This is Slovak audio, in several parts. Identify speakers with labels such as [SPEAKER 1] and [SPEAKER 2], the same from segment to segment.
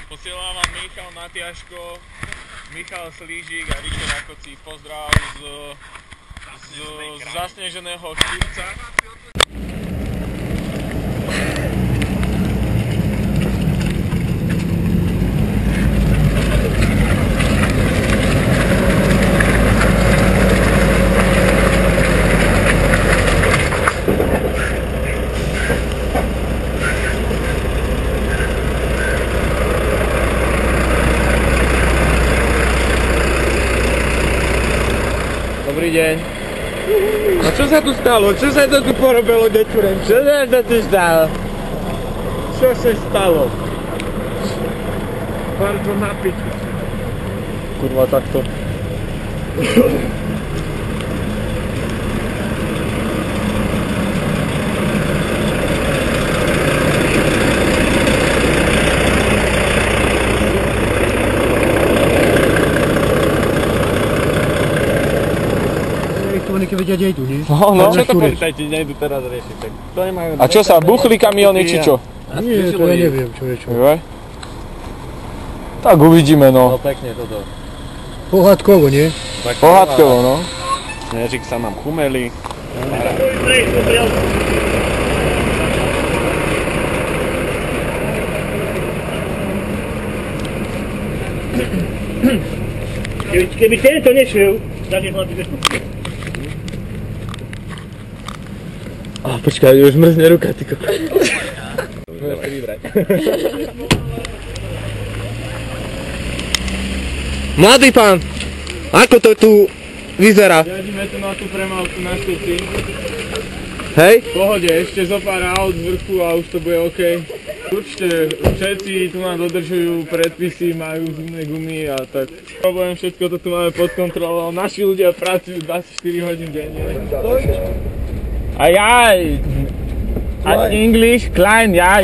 [SPEAKER 1] Posielam vám Michal Matiaško, Michal Slížik a Rico Rakocí. Pozdrav z zasneženého Štúrca.
[SPEAKER 2] Dobrý deň. A čo sa tu stalo? Čo sa to tu porobilo, dečurem? Čo sa to tu stalo? Čo sa stalo? Bardzo napiť. Kurva, takto.
[SPEAKER 3] Oni keď vedia, kde idú, nie?
[SPEAKER 2] No, čo to policajti nejdu teraz riešiť? To nemajú...
[SPEAKER 1] A čo sa, buchli kamiony či čo?
[SPEAKER 3] Nie, to ja neviem, čo je čo.
[SPEAKER 1] Tak uvidíme, no.
[SPEAKER 2] No pekne toto.
[SPEAKER 3] Pohádkovo, nie?
[SPEAKER 1] Pohádkovo, no.
[SPEAKER 2] Snežik sa nám chumeli.
[SPEAKER 3] Keby tento nešiel, tak je hlavne.
[SPEAKER 2] Počkaj, už mrzne ruka, ty kokos. Mladý pán, ako to tu vyzerá?
[SPEAKER 1] Jadíme tu na tú premávku na Štúrci.
[SPEAKER 2] Hej?
[SPEAKER 1] V pohode, ešte zo pár aut z vrchu a už to bude OK. Určite všetci tu nám dodržujú predpisy, majú zimné gumy a tak. Problém, všetko to tu máme pod kontrolou. Naši ľudia pracujú 24 hodín denne. A ja, English, klein, ja.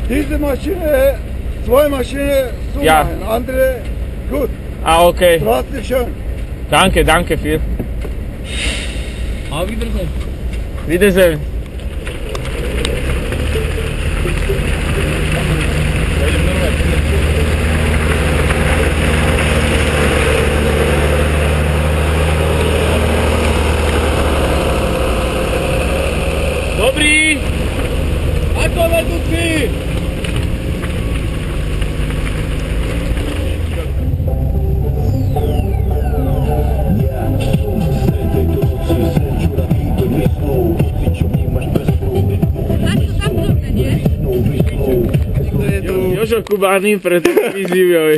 [SPEAKER 3] Diese Maschine, zwei Maschinen, so
[SPEAKER 1] Ja.
[SPEAKER 3] andere, gut.
[SPEAKER 1] A OK.
[SPEAKER 3] Herzlich schön.
[SPEAKER 1] Danke viel.
[SPEAKER 2] A Wiedersehen.
[SPEAKER 1] Wiedersehen. Dobrý! Ako vedúci? Jožo Kubány pre televíziu.